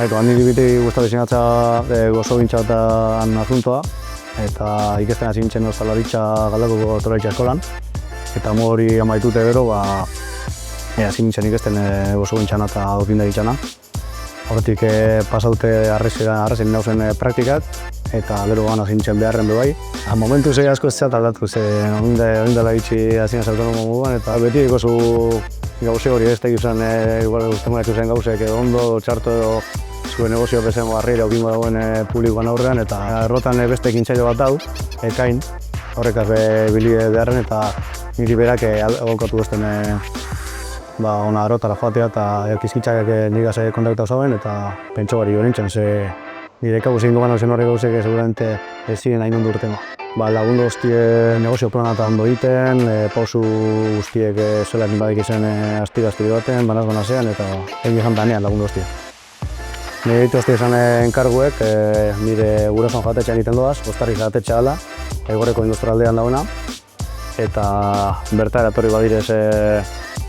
Baitu, handi dibiti guztatzen zinatza gozo bintxata asuntoa, eta ikesten hasi nintzen ostalaritza galdakoko ostalaritza eskolan. Eta hori amaitute gero, hasi nintzen ikesten gozo bintxana eta okindaritxana. Horretik pasaute arrezen nauzen praktikat, eta gero hasi nintzen beharren bebai. Momentu zei asko ez aldatu, ondela itxi hazien autonomo moduan, eta beti gozu gauze hori ez tegizan, guztemoak zen gauzek ondo, txarto edo zuen negozio bezen barriera okingo dagoen publikoan aurrean, eta errotan beste ekintzaile bat dau, ekain, horrekaz bili beharren, eta niri berak egokatu guztien ona errotara joatea, eta elkizkitzak nigaz kontaktau zauen, eta pentso bari hori nintzen, ze nire ekagu zein dugan hausen horrek gauzek seguramente ez ziren hain ondo urtengo. Lagundu guztiek negozio planata ondo egiten, pausu guztiek zela badik izan astira baten, banaz-banazean, eta egin jantanean lagundu guztiek. Nire ditu guztiek izan enkarguek, nire gurasoan jatetxean egiten doaz, Bostarrik jatetxea dela, Aigorreko industrialdean dagoena, eta berta eratorri badirez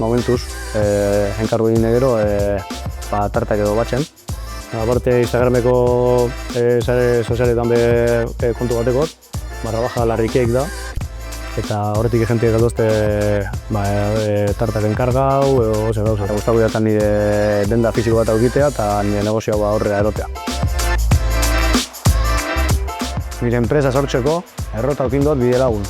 momentuz, enkargu egin gero, tartak edo batzen. Aparte, Instagrameko sare sozialetan kontu batekot, _ larrikeik da, eta horretik jenteak galdozte tartak enkargau, edo ose gauza. Gustatu datan nire denda fisiko bat aukitea eta nire negozioa aurrera erotea. Nire enpresa sortzeko, errota aukindot bide lagun.